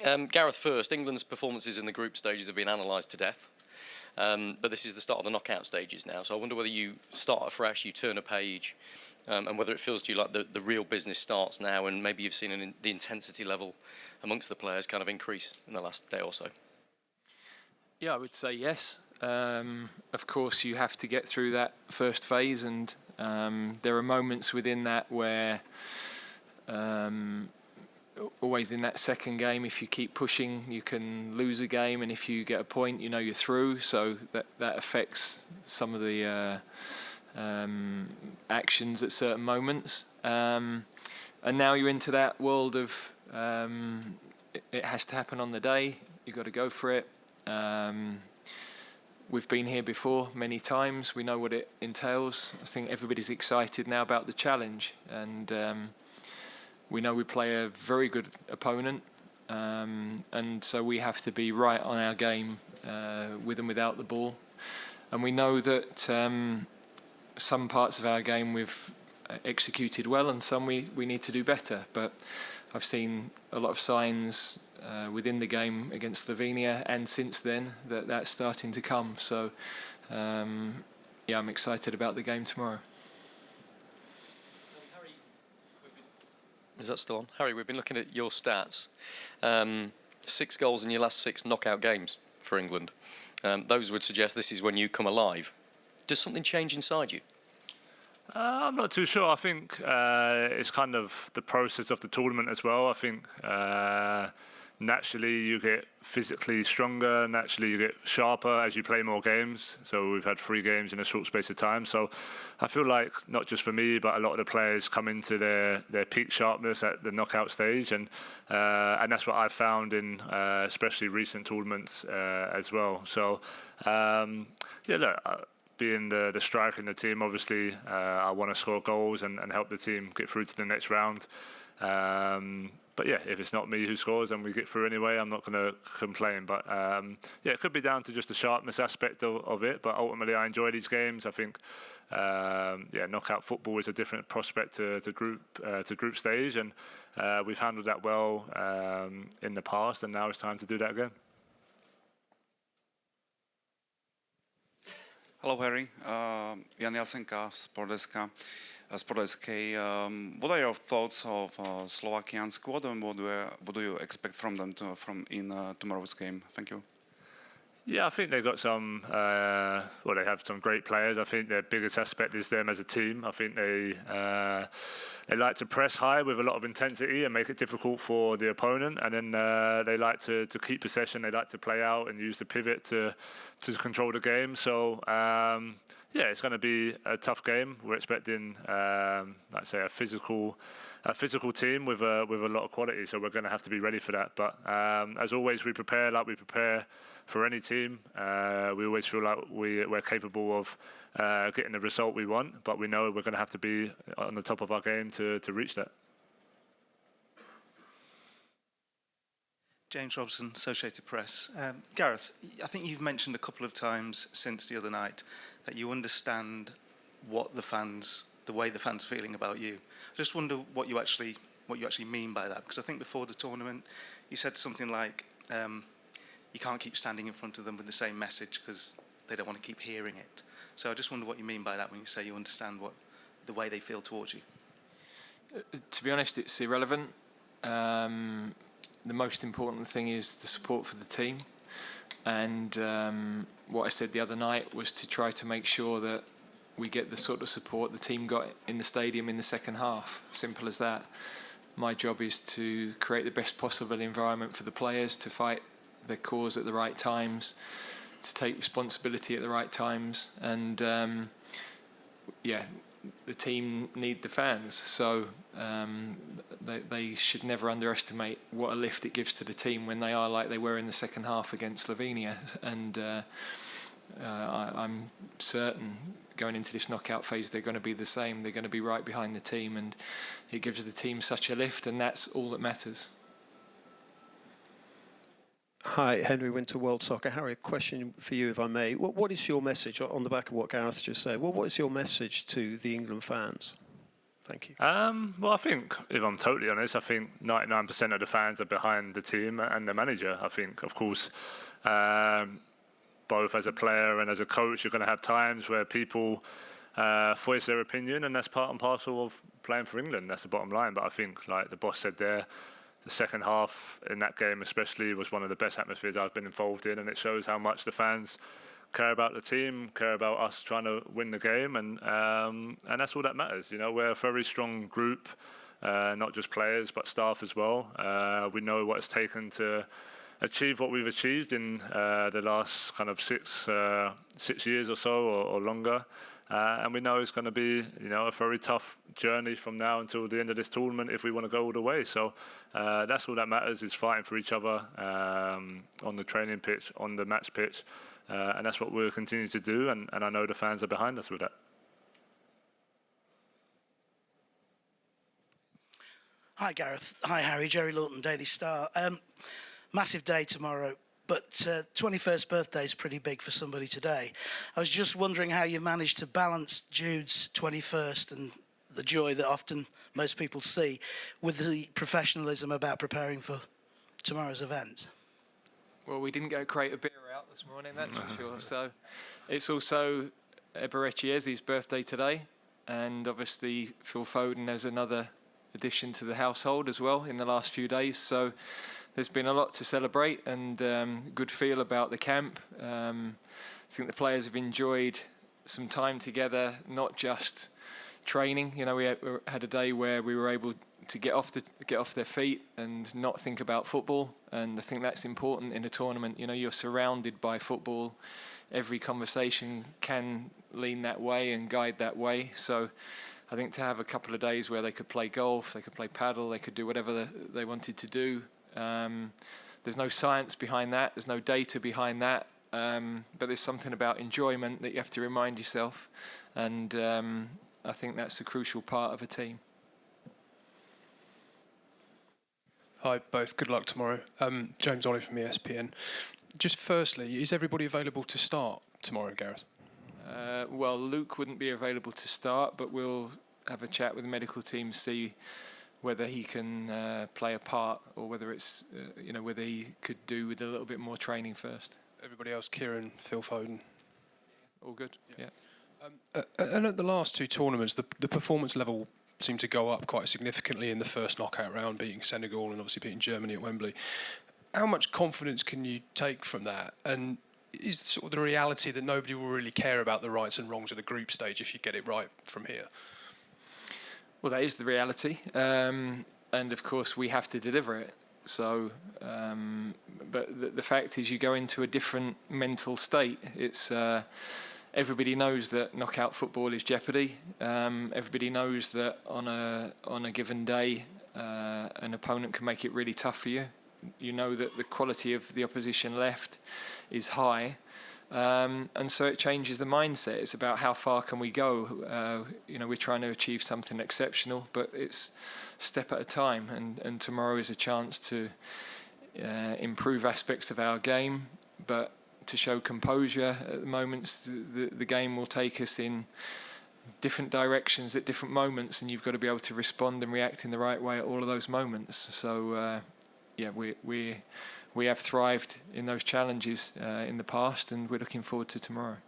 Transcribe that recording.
Gareth first. England's performances in the group stages have been analysed to death. But this is the start of the knockout stages now. So I wonder whether you start afresh, you turn a page, and whether it feels to you like the real business starts now, and maybe you've seen the intensity level amongst the players kind of increase in the last day or so. Yeah, I would say yes. Of course, you have to get through that first phase, and there are moments within that where always in that second game, if you keep pushing, you can lose a game, and if you get a point, you know you're through. So that affects some of the actions at certain moments. And now you're into that world of it has to happen on the day. You've got to go for it. We've been here before many times. We know what it entails. I think everybody's excited now about the challenge, and we know we play a very good opponent, and so we have to be right on our game with and without the ball. And we know that some parts of our game we've executed well, and some we need to do better. But I've seen a lot of signs within the game against Slovenia and since then that's starting to come. So yeah, I'm excited about the game tomorrow. Is that still on? Harry, we've been looking at your stats. 6 goals in your last 6 knockout games for England. Those would suggest this is when you come alive. Does something change inside you? I'm not too sure. I think it's kind of the process of the tournament as well. I think naturally you get physically stronger, naturally you get sharper as you play more games. So we've had 3 games in a short space of time. So I feel like not just for me, but a lot of the players come into their peak sharpness at the knockout stage, and that's what I've found in especially recent tournaments as well. So yeah, look. Being the striker in the team, obviously, I want to score goals and help the team get through to the next round. But yeah, if it's not me who scores and we get through anyway, I'm not going to complain. But yeah, it could be down to just the sharpness aspect of it. But ultimately, I enjoy these games. I think yeah, knockout football is a different prospect to group stage, and we've handled that well in the past, and now it's time to do that again. Hello, Harry. Jan Jasenka, Sport.sk. What are your thoughts of Slovakian squad, and what do you expect from them in tomorrow's game? Thank you. Yeah, I think they've got some. Well, they have some great players. I think their biggest aspect is them as a team. I think they like to press high with a lot of intensity and make it difficult for the opponent. And then they like to keep possession. They like to play out and use the pivot to control the game. So yeah, it's going to be a tough game. We're expecting, like I say, a physical team with a lot of quality. So we're going to have to be ready for that. But as always, we prepare like we prepare for any team. We always feel like we're capable of getting the result we want, but we know we're going to have to be on the top of our game to reach that. James Robson, Associated Press. Gareth, I think you've mentioned a couple of times since the other night that you understand what the way the fans are feeling about you. I just wonder what you actually mean by that, because I think before the tournament you said something like you can't keep standing in front of them with the same message because they don't want to keep hearing it. So I just wonder what you mean by that when you say you understand the way they feel towards you. To be honest, it's irrelevant. The most important thing is the support for the team. And what I said the other night was to try to make sure that we get the sort of support the team got in the stadium in the second half. Simple as that. My job is to create the best possible environment for the players to fight their cause at the right times, to take responsibility at the right times, and yeah, the team need the fans, so they should never underestimate what a lift it gives to the team when they are like they were in the second half against Slovenia. And I'm certain going into this knockout phase they're going to be the same. They're going to be right behind the team, and it gives the team such a lift, and that's all that matters. Hi, Henry Winter, World Soccer. Harry, a question for you, if I may. What is your message, on the back of what Gareth just said, what is your message to the England fans? Thank you. Well, I think, if I'm totally honest, I think 99% of the fans are behind the team and the manager. I think, of course, both as a player and as a coach, you're going to have times where people voice their opinion, and that's part and parcel of playing for England. That's the bottom line. But I think, like the boss said there, the second half in that game especially was one of the best atmospheres I've been involved in, and it shows how much the fans care about the team, care about us trying to win the game, and that's all that matters. You know, we're a very strong group, not just players but staff as well. We know what it's taken to achieve what we've achieved in the last kind of 6 years or so, or longer. And we know it's going to be, you know, a very tough journey from now until the end of this tournament if we want to go all the way. So that's all that matters, is fighting for each other on the training pitch, on the match pitch. And that's what we'll continue to do, and I know the fans are behind us with that. Hi Gareth, hi Harry, Jerry Lawton, Daily Star. Massive day tomorrow, but 21st birthday is pretty big for somebody today. I was just wondering how you managed to balance Jude's 21st and the joy that often most people see with the professionalism about preparing for tomorrow's event. Well, we didn't go create a beer out this morning, that's for sure. So it's also Eberecie's birthday today, and obviously Phil Foden has another addition to the household as well in the last few days. So there's been a lot to celebrate, and good feel about the camp. I think the players have enjoyed some time together, not just training. You know, we had a day where we were able to get off their feet and not think about football, and I think that's important in a tournament. You know, you're surrounded by football. Every conversation can lean that way and guide that way. So I think to have a couple of days where they could play golf, they could play paddle, they could do whatever they wanted to do. There's no science behind that, there's no data behind that, but there's something about enjoyment that you have to remind yourself, and I think that's a crucial part of a team. Hi, both. Good luck tomorrow. James Ollie from ESPN. Just firstly, is everybody available to start tomorrow, Gareth? Well, Luke wouldn't be available to start, but we'll have a chat with the medical team, see whether he can play a part, or whether it's whether he could do with a little bit more training first. Everybody else, Kieran, Phil Foden. All good. Yeah. And at the last two tournaments, the performance level seemed to go up quite significantly in the first knockout round, beating Senegal and obviously beating Germany at Wembley. How much confidence can you take from that? And is sort of the reality that nobody will really care about the rights and wrongs of the group stage if you get it right from here? Well, that is the reality, and of course we have to deliver it. So, but the fact is, you go into a different mental state. It's everybody knows that knockout football is jeopardy. Everybody knows that on a given day, an opponent can make it really tough for you. You know that the quality of the opposition left is high, and so it changes the mindset. It's about how far can we go. We're trying to achieve something exceptional, but it's a step at a time, and tomorrow is a chance to improve aspects of our game, but to show composure at the moments. The game will take us in different directions at different moments, and you've got to be able to respond and react in the right way at all of those moments. So we have thrived in those challenges in the past, and we're looking forward to tomorrow.